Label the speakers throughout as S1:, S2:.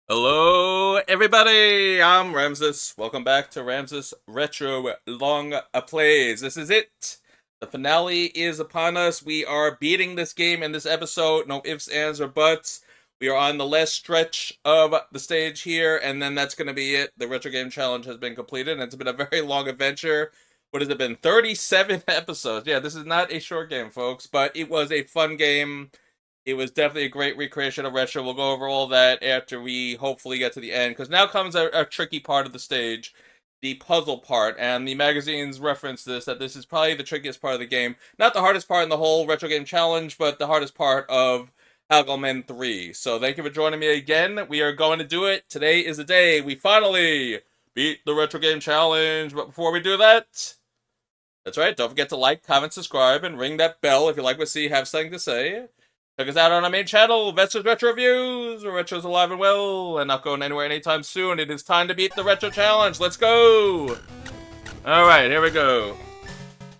S1: Hello, everybody! I'm Ramsis. Welcome back to Ramsis Retro Longplays. This is it. The finale is upon us. We are beating this game in this episode. No ifs, ands, or buts. We are on the last stretch of the stage here, and then that's going to be it. The Retro Game Challenge has been completed, and it's been a very long adventure. What has it been? 37 episodes. Yeah, this is not a short game, folks, but it was a fun game. It was definitely a great recreation of Retro. We'll go over all that after we hopefully get to the end, because now comes a tricky part of the stage, the puzzle part, and the magazines reference this, that this is probably the trickiest part of the game. Not the hardest part in the whole Retro Game Challenge, but the hardest part of Haggleman 3. So thank you for joining me again. We are going to do it. Today is the day we finally beat the Retro Game Challenge. But before we do that, that's right, don't forget to like, comment, subscribe, and ring that bell if you like what you have something to say. Check us out on our main channel, Vetster's Retro Reviews, where Retro's alive and well, and not going anywhere anytime soon. It is time to beat the Retro Challenge. Let's go! Alright, here we go.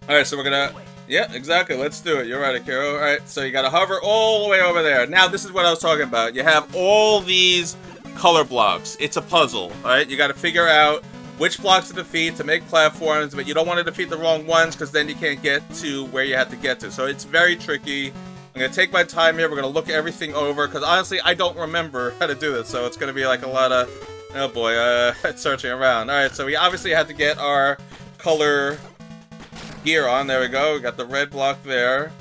S1: Alright, so we're gonna... Yeah, exactly. Let's do it. You're right, Akira. Alright, so you gotta hover all the way over there. Now, this is what I was talking about. You have all these color blocks. It's a puzzle, alright? You gotta figure out which blocks to defeat to make platforms, but you don't want to defeat the wrong ones, because then you can't get to where you have to get to. So it's very tricky. I'm going to take my time here. We're going to look everything over, because honestly, I don't remember how to do this, so it's going to be like a lot of, oh boy, searching around. Alright, so we obviously have to get our color gear on. There we go. We got the red block there.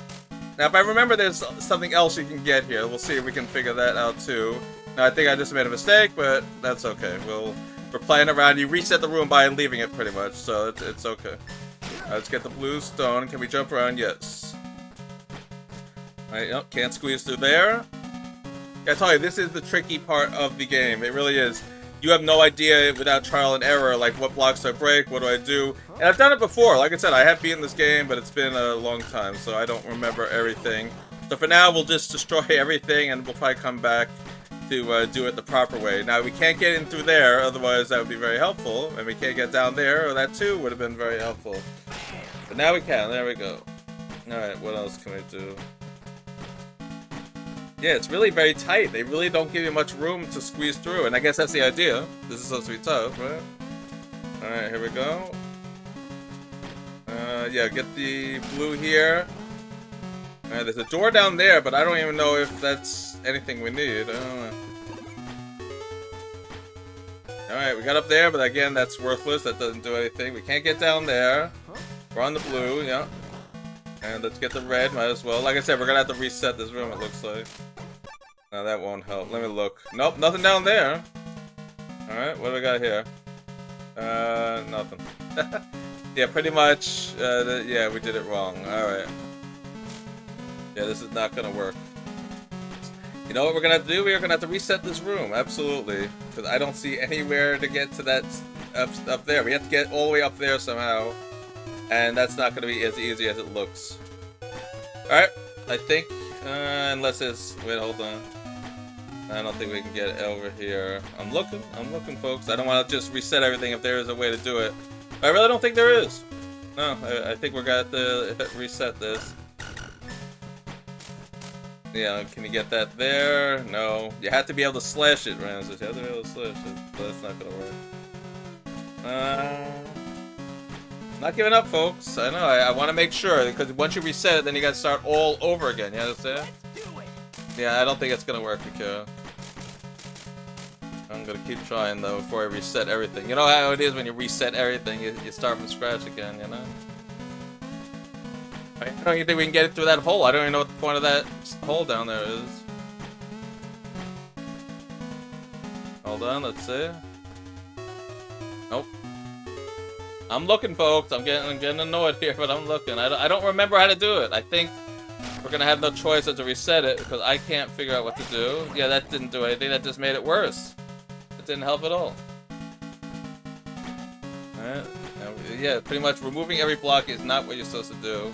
S1: Now, if I remember, there's something else you can get here. We'll see if we can figure that out, too. Now, I think I just made a mistake, but that's okay. We're playing around. You reset the room by leaving it, pretty much, so it's okay. Alright, let's get the blue stone. Can we jump around? Yes. Alright, nope, can't squeeze through there. Yeah, I tell you, this is the tricky part of the game. It really is. You have no idea without trial and error, like, what blocks do I break, what do I do? And I've done it before. Like I said, I have beaten this game, but it's been a long time, so I don't remember everything. So for now, we'll just destroy everything, and we'll probably come back to do it the proper way. Now, we can't get in through there, otherwise that would be very helpful. And we can't get down there, or that too would have been very helpful. But now we can. There we go. Alright, what else can we do? Yeah, it's really very tight. They really don't give you much room to squeeze through, and I guess that's the idea. This is supposed to be tough, right? Alright, here we go. Yeah, get the blue here. Alright, there's a door down there, but I don't even know if that's anything we need. I don't know. Alright, we got up there, but again, that's worthless. That doesn't do anything. We can't get down there. We're on the blue, yeah. And let's get the red, might as well. Like I said, we're gonna have to reset this room, it looks like. No, that won't help. Let me look. Nope, nothing down there. Alright, what do we got here? Nothing. Yeah, pretty much, yeah, we did it wrong. Alright. Yeah, this is not gonna work. You know what we're gonna have to do? We're gonna have to reset this room, absolutely. Because I don't see anywhere to get to that up there. We have to get all the way up there somehow. And that's not going to be as easy as it looks. Alright, I think, unless it's, wait, hold on. I don't think we can get over here. I'm looking, folks. I don't want to just reset everything if there is a way to do it. I really don't think there is. No, I think we're going to have to reset this. Yeah, can you get that there? No. You have to be able to slash it, Ramses. You have to be able to slash it, but that's not going to work. Not giving up, folks. I know, I want to make sure, because once you reset it, then you gotta start all over again, you understand? Yeah, I don't think it's gonna work, Akira. I'm gonna keep trying, though, before I reset everything. You know how it is when you reset everything, you start from scratch again, you know? I don't even think we can get it through that hole. I don't even know what the point of that hole down there is. Hold on, let's see. Nope. I'm looking, folks. I'm getting annoyed here, but I'm looking. I don't remember how to do it. I think we're gonna have no choice but to reset it, because I can't figure out what to do. Yeah, that didn't do anything. That just made it worse. It didn't help at all. Alright. Yeah, pretty much removing every block is not what you're supposed to do.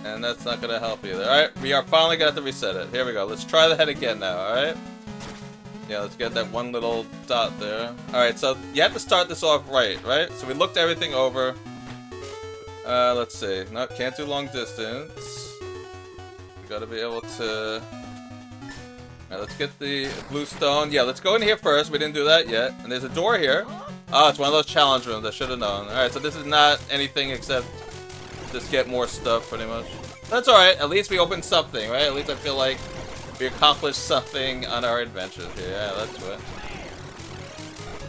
S1: And that's not gonna help either. Alright, we are finally gonna have to reset it. Here we go. Let's try that again now, alright? Yeah, let's get that one little dot there. Alright, so you have to start this off right? So we looked everything over. Let's see. No, can't do long distance. We gotta be able to... Alright, let's get the blue stone. Yeah, let's go in here first. We didn't do that yet. And there's a door here. Oh, it's one of those challenge rooms. I should have known. Alright, so this is not anything except just get more stuff, pretty much. That's alright. At least we opened something, right? At least I feel like we accomplished something on our adventures here. Yeah, that's it.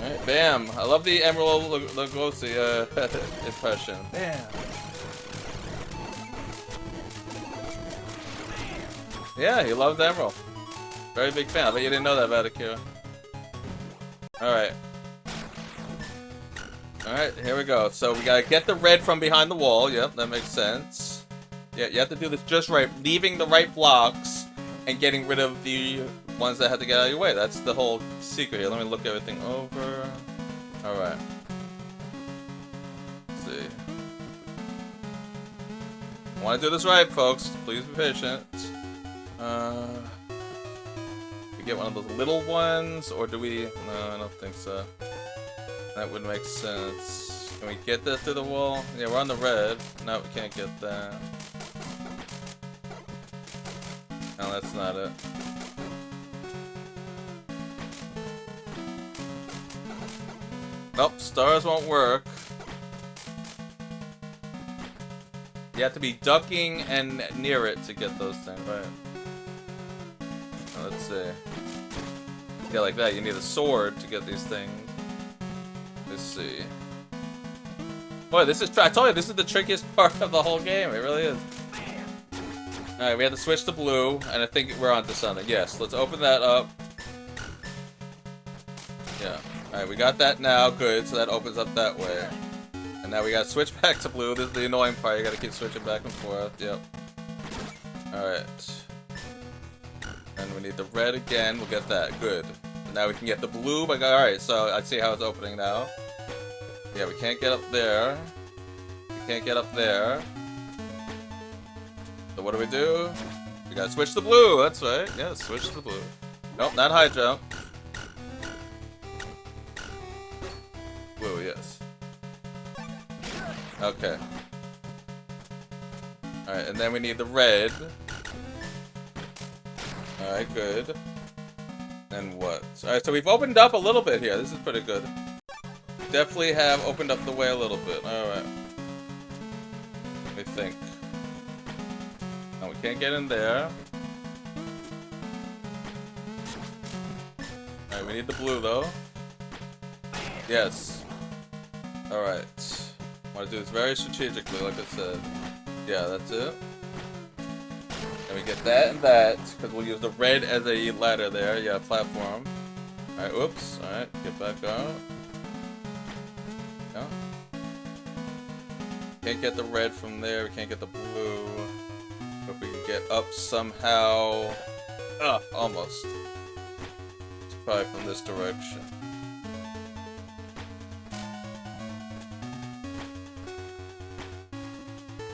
S1: Alright, bam. I love the Emerald Lugosi impression. Bam. Yeah, he loves Emerald. Very big fan. I bet you didn't know that about Akira. Alright. Alright, here we go. So we gotta get the red from behind the wall. Yep, that makes sense. Yeah, you have to do this just right. Leaving the right blocks and getting rid of the ones that have to get out of your way. That's the whole secret here. Let me look everything over. Alright. Let's see. I want to do this right, folks. Please be patient. We get one of those little ones, or do we? No, I don't think so. That would make sense. Can we get that through the wall? Yeah, we're on the red. No, we can't get that. No, that's not it. Nope, stars won't work. You have to be ducking and near it to get those things, right? Let's see. Yeah, like that. You need a sword to get these things. Let's see. Boy, this is. I told you, this is the trickiest part of the whole game. It really is. Alright, we have to switch to blue, and I think we're onto something. Yes, let's open that up. Yeah. Alright, we got that now. Good, so that opens up that way. And now we gotta switch back to blue. This is the annoying part. You gotta keep switching back and forth. Yep. Alright. And we need the red again. We'll get that. Good. And now we can get the blue. Alright, so I see how it's opening now. Yeah, we can't get up there. We can't get up there. So what do? We gotta switch to blue. That's right. Yeah, switch to blue. Nope, not high jump. Blue, yes. Okay. Alright, and then we need the red. Alright, good. And what? Alright, so we've opened up a little bit here. This is pretty good. Definitely have opened up the way a little bit. Alright. Let me think. No, we can't get in there. Alright, we need the blue though. Yes. Alright. I want to do this very strategically, like I said. Yeah, that's it. And we get that and that, because we'll use the red as a ladder there. Yeah, platform. Alright, oops. Alright, get back out. No. Can't get the red from there. We can't get the blue. But we can get up somehow. Almost. It's probably from this direction.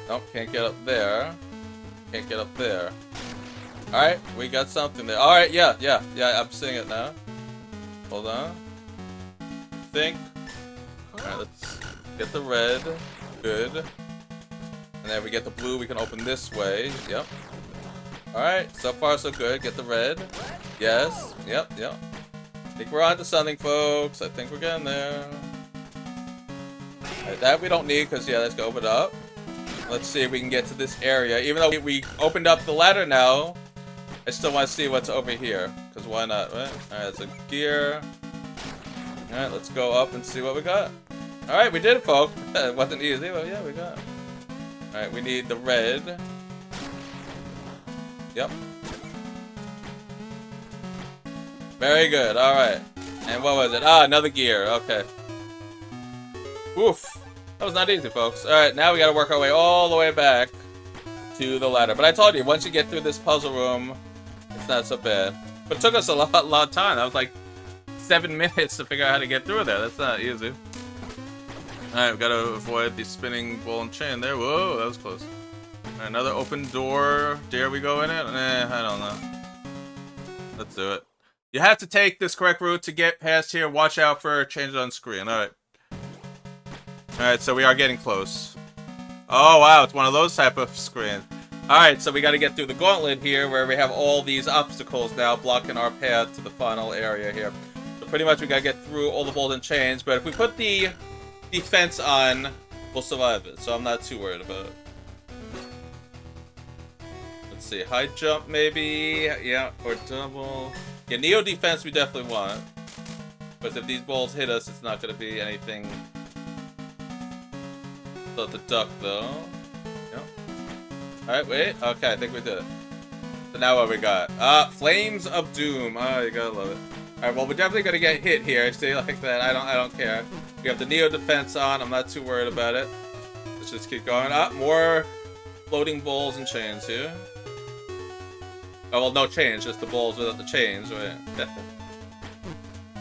S1: Nope, can't get up there. Can't get up there. Alright, we got something there. Alright, yeah, I'm seeing it now. Hold on. Think. Alright, let's get the red. Good. And then we get the blue, we can open this way. Yep. Alright, so far so good. Get the red. Yes. Yep. I think we're on to something, folks. I think we're getting there. Right, that we don't need, because, yeah, let's go open it up. Let's see if we can get to this area. Even though we opened up the ladder now, I still want to see what's over here. Because why not, right? Alright, it's a gear. Alright, let's go up and see what we got. Alright, we did it, folks. It wasn't easy, but yeah, we got it. Alright, we need the red. Yep. Very good, alright. And what was it? Ah, another gear, okay. Oof. That was not easy, folks. Alright, now we gotta work our way all the way back to the ladder. But I told you, once you get through this puzzle room, it's not so bad. But it took us a lot of time. That was like 7 minutes to figure out how to get through there. That's not easy. Alright, we gotta avoid the spinning ball and chain there. Whoa, that was close. Right, another open door. Dare we go in it? I don't know. Let's do it. You have to take this correct route to get past here. Watch out for change on screen. Alright. Alright, so we are getting close. Oh, wow, it's one of those type of screens. Alright, so we gotta get through the gauntlet here, where we have all these obstacles now blocking our path to the final area here. So pretty much we gotta get through all the balls and chains, but if we put the defense on, we'll survive it, so I'm not too worried about it. Let's see, high jump maybe, yeah, or double. Yeah, Neo defense we definitely want. But if these balls hit us, it's not gonna be anything. So the duck though. Alright, wait. Okay, I think we did it. So now what we got? Flames of Doom. Oh, you gotta love it. Alright, well, we're definitely gonna get hit here. See, like that. I don't care. We have the Neo defense on. I'm not too worried about it. Let's just keep going. More floating balls and chains here. Oh, well, no chains. Just the balls without the chains, right?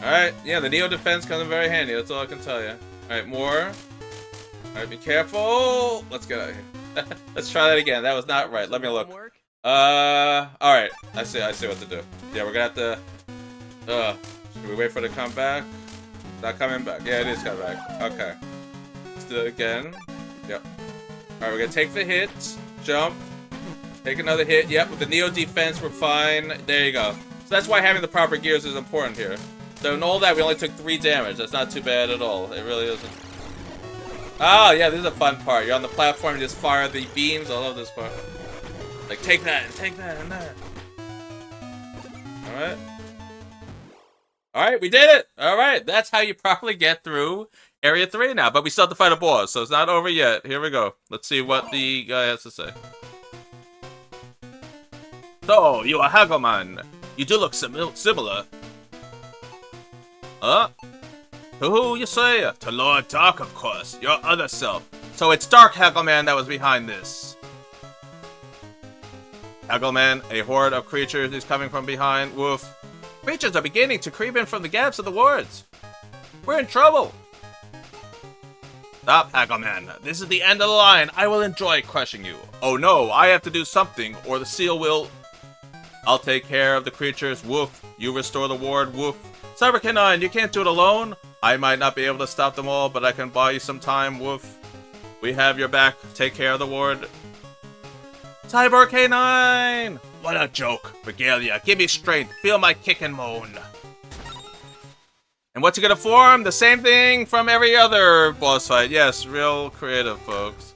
S1: Alright, yeah, the Neo defense comes in very handy. That's all I can tell you. Alright, more. Alright, be careful. Let's get out of here. Let's try that again. That was not right. Let me look. Alright. I see what to do. Yeah, we're gonna have to... should we wait for it to come back? It's not coming back. Yeah, it is coming back. Okay. Let's do it again. Yep. Alright, we're gonna take the hit. Jump. Take another hit. Yep, with the Neo defense, we're fine. There you go. So that's why having the proper gears is important here. So in all that, we only took 3 damage. That's not too bad at all. It really isn't. Oh, yeah, this is a fun part. You're on the platform, you just fire the beams. I love this part. Like, take that, and that. Alright. Alright, we did it! Alright, that's how you properly get through Area 3 now. But we still have to fight a boss, so it's not over yet. Here we go. Let's see what the guy has to say. So, you are Haggleman. You do look similar. To who, you say? To Lord Dark, of course. Your other self. So it's Dark Haggleman that was behind this. Haggleman, a horde of creatures is coming from behind. Woof. Creatures are beginning to creep in from the gaps of the wards. We're in trouble. Stop, Haggleman. This is the end of the line. I will enjoy crushing you. Oh no, I have to do something, or the seal will... I'll take care of the creatures. Woof. You restore the ward. Woof. Cyber K9, you can't do it alone. I might not be able to stop them all, but I can buy you some time. Woof. We have your back. Take care of the ward. Cyber K9! What a joke. Regalia, give me strength. Feel my kick and moan. And what's he gonna form? The same thing from every other boss fight. Yes, real creative, folks.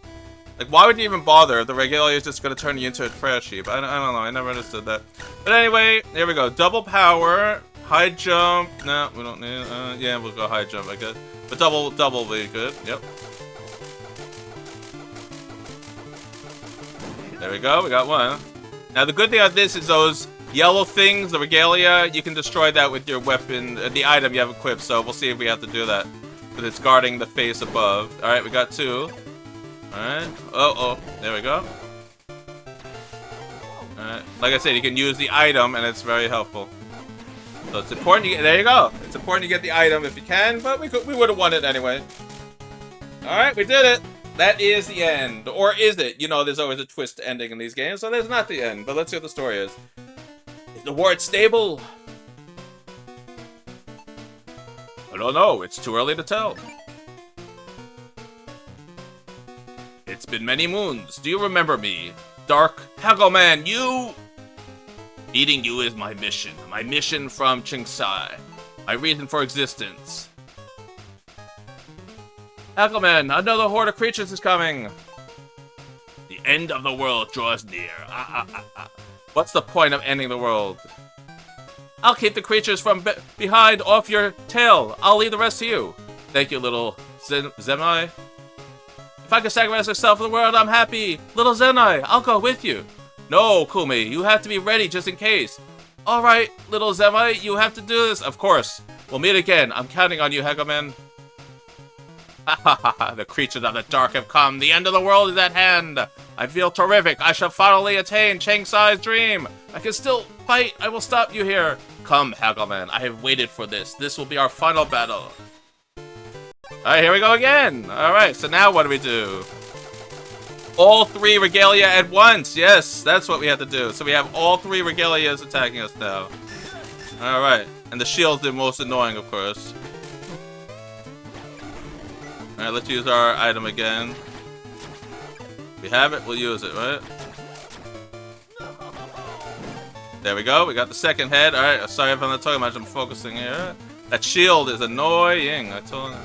S1: Like, why would you even bother if the Regalia is just gonna turn you into a trash heap? I don't know. I never understood that. But anyway, here we go. Double power. High jump. No, we don't need it. Yeah, we'll go high jump, I guess. But double will be good. Yep. There we go. We got one. Now, the good thing about this is those yellow things, the Regalia, you can destroy that with your weapon, the item you have equipped. So we'll see if we have to do that. But it's guarding the face above. Alright, we got 2. Alright. Oh. There we go. Alright. Like I said, you can use the item, and it's very helpful. So it's important you get, there you go. It's important you get the item if you can, but we would have won it anyway. Alright, we did it. That is the end. Or is it? You know, there's always a twist ending in these games, so there's not the end. But let's see what the story is. Is the ward stable? I don't know. It's too early to tell. It's been many moons. Do you remember me? Dark Haggleman, you... Beating you is my mission. My mission from Chingsai. My reason for existence. Haggleman, another horde of creatures is coming. The end of the world draws near. What's the point of ending the world? I'll keep the creatures from behind off your tail. I'll leave the rest to you. Thank you, little Zenai. If I can sacrifice myself for the world, I'm happy. Little Zenai, I'll go with you. No, Kumi, you have to be ready just in case. Alright, little Zenai, you have to do this. Of course. We'll meet again. I'm counting on you, Haggleman. The creatures of the dark have come. The end of the world is at hand. I feel terrific. I shall finally attain Chingsai's dream. I can still fight. I will stop you here. Come, Haggleman. I have waited for this. This will be our final battle. Alright, here we go again. Alright, so now what do we do? All 3 Regalia at once. Yes, that's what we have to do. So we have all 3 Regalias attacking us now. Alright. And the shield's the most annoying, of course. Alright, let's use our item again. We have it, we'll use it, right? There we go. We got the second head. All right. Sorry if I'm not talking much. I'm focusing here. That shield is annoying. I told you.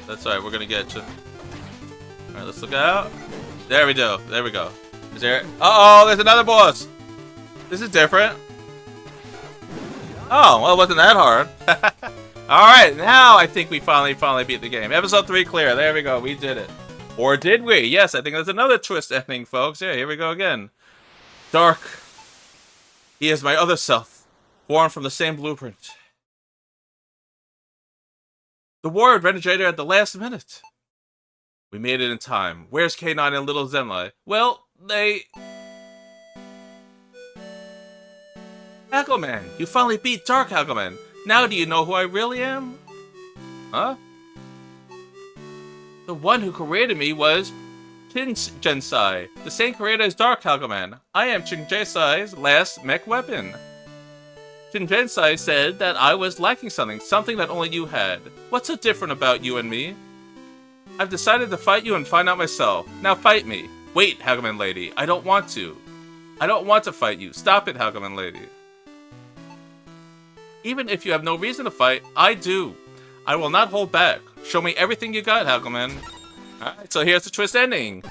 S1: That's all right. We're gonna get you. All right. Let's look out. There we go. There we go. Is there? Uh-oh. There's another boss. This is different. Oh, well, it wasn't that hard. All right. Now I think we finally beat the game. Episode 3 clear. There we go. We did it. Or did we? Yes. I think there's another twist ending, folks. Yeah. Here we go again. Dark. He is my other self, born from the same blueprint. The ward regenerated at the last minute. We made it in time. Where's K9 and little Zenlai? Well, they... Haggleman, you finally beat Dark Haggleman. Now do you know who I really am? Huh? The one who created me was Jensai, the same creator as Dark Haggleman. I am Jensai's last mech weapon. Jensai said that I was lacking something that only you had. What's so different about you and me? I've decided to fight you and find out myself. Now fight me. Wait, Haggleman lady, I don't want to. I don't want to fight you. Stop it, Haggleman lady. Even if you have no reason to fight, I do. I will not hold back. Show me everything you got, Haggleman. Alright, so here's the twist ending.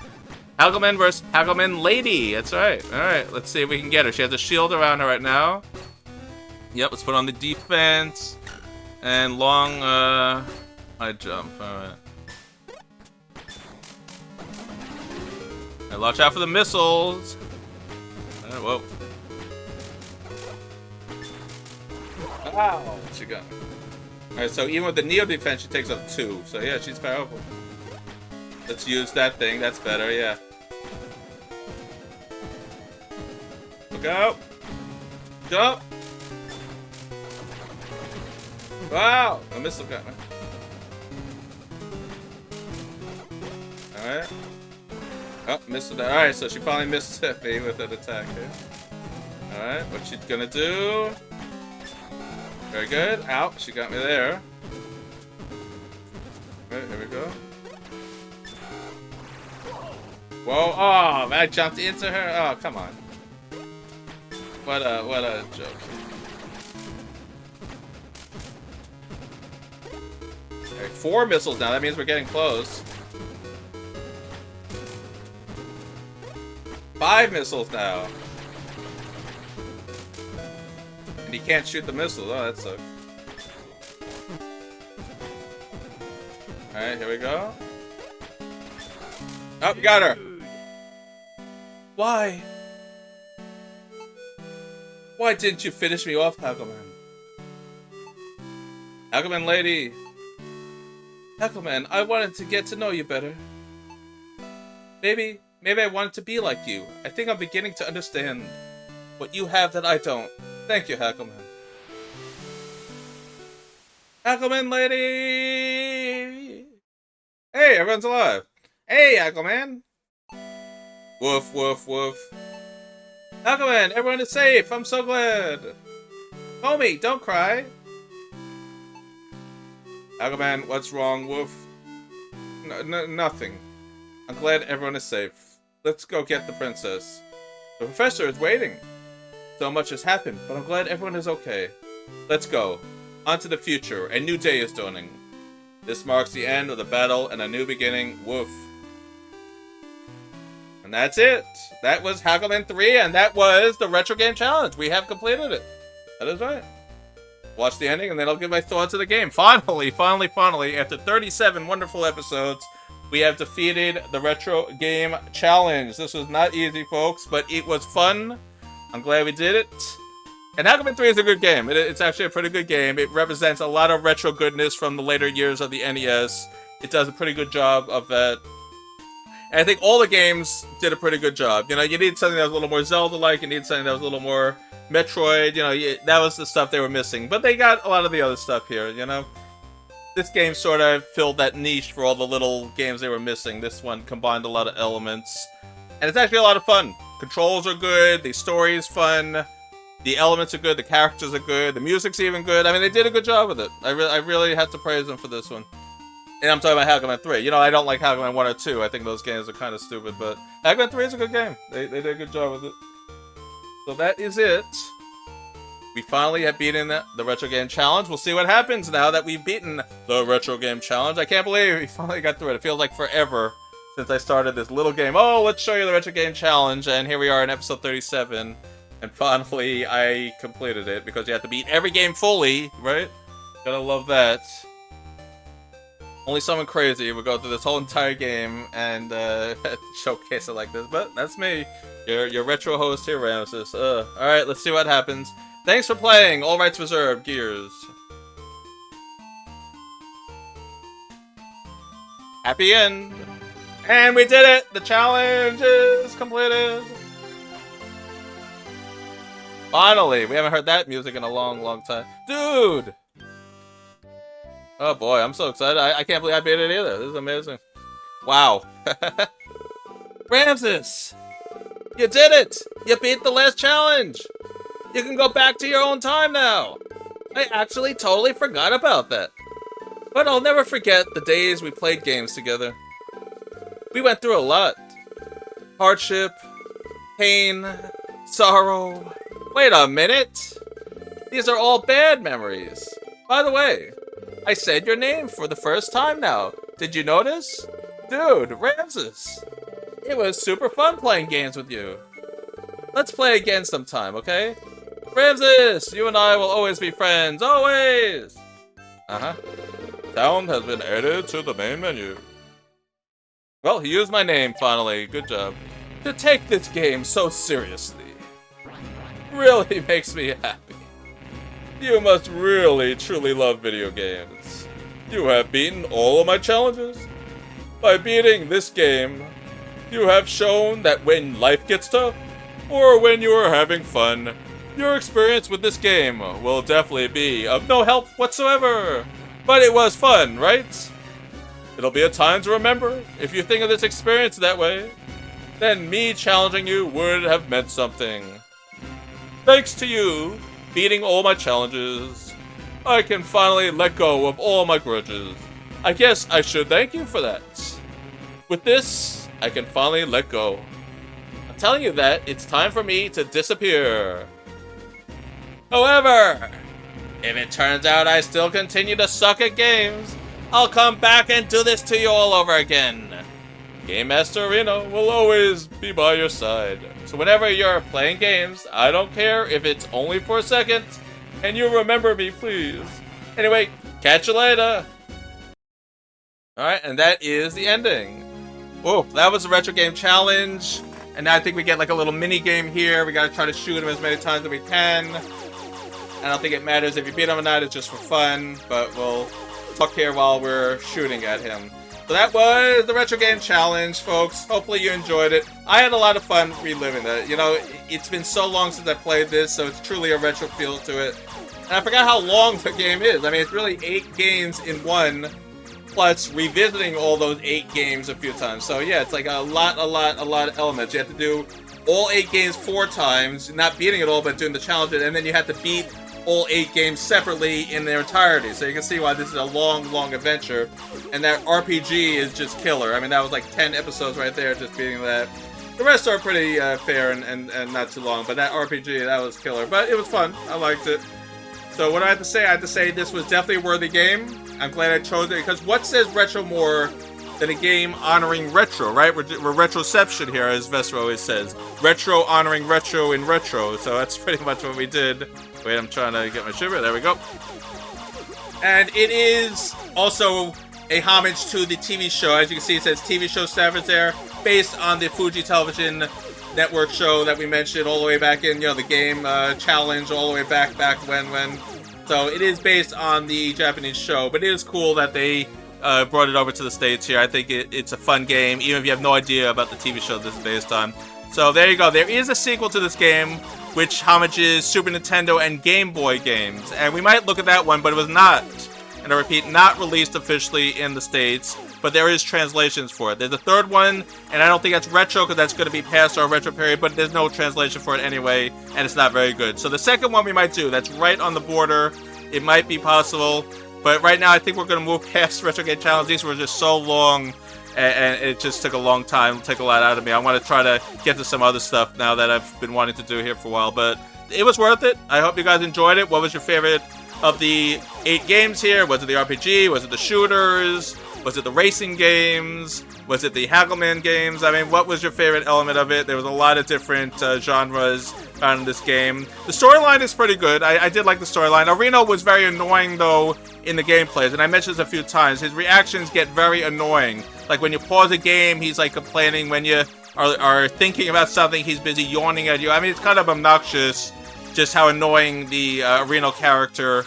S1: Haggleman versus Haggleman lady. That's right. Alright, let's see if we can get her. She has a shield around her right now. Yep, let's put on the defense. And long, high jump. Alright. And watch out for the missiles. Alright, whoa. Wow, what she got? Alright, so even with the Neo defense, she takes up 2. So yeah, she's powerful. Let's use that thing. That's better, yeah. Look out! Jump! Wow! The missile got me. Alright. Oh, missile. Alright, so she finally missed me with that attack here. Alright, what's she gonna do? Very good. Ow, she got me there. Alright, here we go. Whoa, oh, man, I jumped into her. Oh, come on. What a joke. Alright, 4 missiles now. That means we're getting close. 5 missiles now. And he can't shoot the missiles. Oh, that sucks. Alright, here we go. Oh, you got her! Why? Why didn't you finish me off, Haggleman? Haggleman lady! Haggleman, I wanted to get to know you better. Maybe I wanted to be like you. I think I'm beginning to understand what you have that I don't. Thank you, Haggleman. Haggleman lady! Hey, everyone's alive. Hey, Haggleman! Woof, woof, woof. Haggleman, everyone is safe. I'm so glad. Homie, don't cry. Haggleman, what's wrong, Woof? Nothing. I'm glad everyone is safe. Let's go get the princess. The professor is waiting. So much has happened, but I'm glad everyone is okay. Let's go. On to the future. A new day is dawning. This marks the end of the battle and a new beginning. Woof. And that's it. That was Haggleman 3, and that was the Retro Game Challenge. We have completed it. That is right. Watch the ending, and then I'll give my thoughts of the game. Finally, after 37 wonderful episodes, we have defeated the Retro Game Challenge. This was not easy, folks, but it was fun. I'm glad we did it. And Haggleman 3 is a good game. It's actually a pretty good game. It represents a lot of retro goodness from the later years of the NES. It does a pretty good job of that. And I think all the games did a pretty good job. You know, you need something that was a little more Zelda-like. You need something that was a little more Metroid. You know, that was the stuff they were missing. But they got a lot of the other stuff here, you know. This game sort of filled that niche for all the little games they were missing. This one combined a lot of elements. And it's actually a lot of fun. Controls are good. The story is fun. The elements are good. The characters are good. The music's even good. I mean, they did a good job with it. I really have to praise them for this one. And I'm talking about Haggleman 3. You know, I don't like Haggleman 1 or 2. I think those games are kind of stupid, but Haggleman 3 is a good game. They did a good job with it. So that is it. We finally have beaten the Retro Game Challenge. We'll see what happens now that we've beaten the Retro Game Challenge. I can't believe we finally got through it. It feels like forever since I started this little game. Oh, let's show you the Retro Game Challenge. And here we are in episode 37. And finally, I completed it because you have to beat every game fully, right? Gotta love that. Only someone crazy would go through this whole entire game and showcase it like this. But that's me, your retro host here, Ramsis. Alright, let's see what happens. Thanks for playing. All rights reserved. Gears. Happy end. And we did it. The challenge is completed. Finally. We haven't heard that music in a long, long time. Dude. Oh boy, I'm so excited. I can't believe I beat it either. This is amazing. Wow. Ramsis. You did it. You beat the last challenge. You can go back to your own time now. I actually totally forgot about that. But I'll never forget the days we played games together. We went through a lot. Hardship, pain, sorrow. Wait a minute. These are all bad memories. By the way, I said your name for the first time now. Did you notice? Dude, Ramsis. It was super fun playing games with you. Let's play again sometime, okay? Ramsis, you and I will always be friends, always! Sound has been added to the main menu. Well, he used my name, finally. Good job. To take this game so seriously really makes me happy. You must really, truly love video games. You have beaten all of my challenges. By beating this game, you have shown that when life gets tough, or when you are having fun, your experience with this game will definitely be of no help whatsoever. But it was fun, right? It'll be a time to remember. If you think of this experience that way, then me challenging you would have meant something. Thanks to you beating all my challenges, I can finally let go of all my grudges. I guess I should thank you for that. With this, I can finally let go. I'm telling you that it's time for me to disappear. However, if it turns out I still continue to suck at games, I'll come back and do this to you all over again. Game Master Reno will always be by your side. So whenever you're playing games, I don't care if it's only for a second, and you remember me, please. Anyway, catch you later. Alright, and that is the ending. Whoa, that was the Retro Game Challenge. And now I think we get like a little mini game here. We gotta try to shoot him as many times as we can. I don't think it matters if you beat him or not, it's just for fun. But we'll talk here while we're shooting at him. So that was the Retro Game Challenge, folks. Hopefully you enjoyed it. I had a lot of fun reliving it. You know, it's been so long since I played this, so it's truly a retro feel to it. And I forgot how long the game is. I mean, it's really 8 games in one, plus revisiting all those 8 games a few times. So yeah, it's like a lot of elements. You have to do all 8 games 4 times, not beating it all, but doing the challenges, and then you have to beat all 8 games separately in their entirety. So you can see why this is a long adventure. And that RPG is just killer. I mean, that was like 10 episodes right there, just beating that. The rest are pretty fair and not too long, but that RPG, that was killer. But it was fun. I liked it. So what I have to say, this was definitely a worthy game. I'm glad I chose it, because what says retro more than a game honoring retro, right? We're retroception here, as Vesper always says. Retro honoring retro in retro. So that's pretty much what we did. Wait, I'm trying to get my shiver. There we go. And it is also a homage to the TV show. As you can see, it says TV show staffers there, based on the Fuji Television Network show that we mentioned all the way back in, you know, the game challenge all the way back when. So it is based on the Japanese show, but it is cool that they brought it over to the States here. I think it's a fun game, even if you have no idea about the TV show this is based on. So there you go. There is a sequel to this game, which homages Super Nintendo and Game Boy games. And we might look at that one, but it was not, and I repeat, not released officially in the States, but there is translations for it. There's a third one, and I don't think that's retro, because that's going to be past our retro period, but there's no translation for it anyway, and it's not very good. So the second one we might do, that's right on the border. It might be possible, but right now I think we're going to move past Retro Game Challenge. These were just so long and it just took a long time, took a lot out of me. I want to try to get to some other stuff now that I've been wanting to do here for a while, but it was worth it. I hope you guys enjoyed it. What was your favorite of the 8 games here? Was it the RPG? Was it the shooters? Was it the racing games? Was it the Haggleman games? I mean, what was your favorite element of it? There was a lot of different genres found in this game. The storyline is pretty good. I did like the storyline. Reno was very annoying, though, in the gameplays, and I mentioned this a few times. His reactions get very annoying. Like, when you pause a game, he's, like, complaining. When you are thinking about something, he's busy yawning at you. I mean, it's kind of obnoxious just how annoying the Reno character...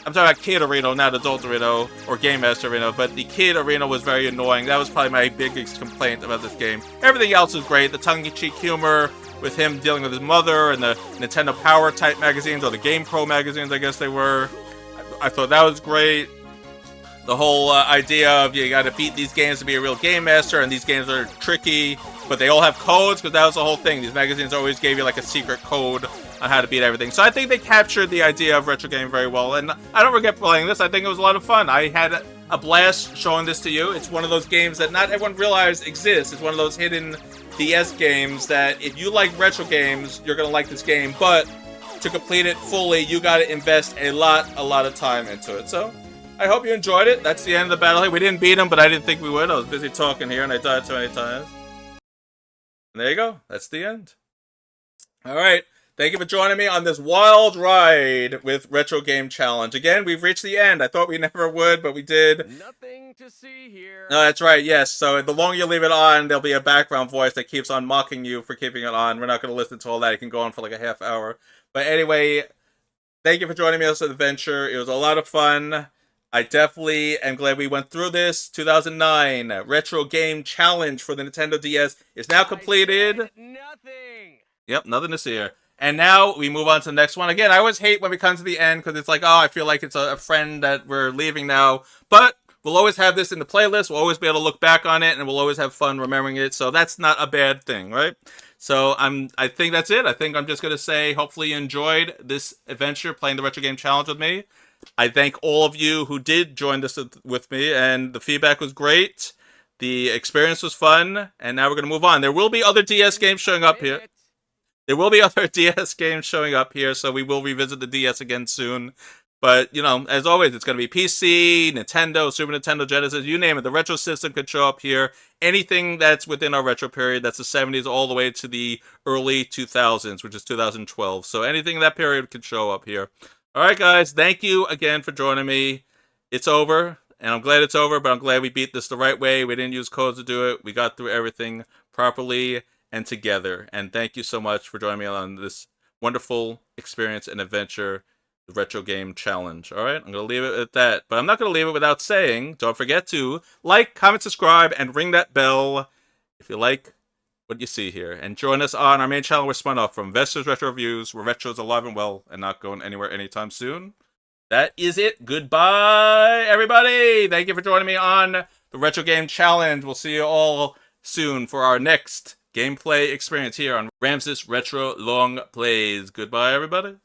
S1: I'm talking about Kid Reno, not Adult Reno, or Game Master Reno, but the Kid Reno was very annoying. That was probably my biggest complaint about this game. Everything else was great. The tongue-in-cheek humor with him dealing with his mother, and the Nintendo Power type magazines, or the Game Pro magazines, I guess they were. I thought that was great. The whole idea of you gotta beat these games to be a real Game Master, and these games are tricky, but they all have codes, because that was the whole thing. These magazines always gave you like a secret code on how to beat everything. So I think they captured the idea of retro game very well, and I don't regret playing this. I think it was a lot of fun. I had a blast showing this to you. It's one of those games that not everyone realizes exists. It's one of those hidden DS games that if you like retro games, you're gonna like this game, but to complete it fully, you gotta invest a lot of time into it. So I hope you enjoyed it. That's the end of the battle here. We didn't beat him, but I didn't think we would. I was busy talking here, and I died so many times. And there you go. That's the end. Alright. Thank you for joining me on this wild ride with Retro Game Challenge. Again, we've reached the end. I thought we never would, but we did.
S2: Nothing to see here.
S1: No, that's right, yes. So the longer you leave it on, there'll be a background voice that keeps on mocking you for keeping it on. We're not going to listen to all that. It can go on for like a half hour. But anyway, thank you for joining me on this adventure. It was a lot of fun. I definitely am glad we went through this. 2009 Retro Game Challenge for the Nintendo DS is now completed.
S2: Nothing.
S1: Yep, nothing to see here. And now we move on to the next one. Again, I always hate when we come to the end because it's like, oh, I feel like it's a friend that we're leaving now. But we'll always have this in the playlist. We'll always be able to look back on it, and we'll always have fun remembering it. So that's not a bad thing, right? So I think that's it. I think I'm just going to say, hopefully you enjoyed this adventure playing the Retro Game Challenge with me. I thank all of you who did join this with me, and the feedback was great. The experience was fun, and now we're going to move on. There will be other DS games showing up here. There will be other DS games showing up here, so we will revisit the DS again soon. But, you know, as always, it's going to be PC, Nintendo, Super Nintendo, Genesis, you name it. The retro system could show up here. Anything that's within our retro period, that's the 70s all the way to the early 2000s, which is 2012. So anything in that period could show up here. All right, guys, thank you again for joining me. It's over, and I'm glad it's over, but I'm glad we beat this the right way. We didn't use codes to do it. We got through everything properly and together. And thank you so much for joining me on this wonderful experience and adventure, the Retro Game Challenge. All right, I'm going to leave it at that. But I'm not going to leave it without saying, don't forget to like, comment, subscribe, and ring that bell if you like what you see here. And join us on our main channel we're spun off from, Vester's Retro Reviews, where retro is alive and well and not going anywhere anytime soon. That is it. Goodbye, everybody. Thank you for joining me on the Retro Game Challenge. We'll see you all soon for our next gameplay experience here on Ramsis Retro Longplays. Goodbye, everybody.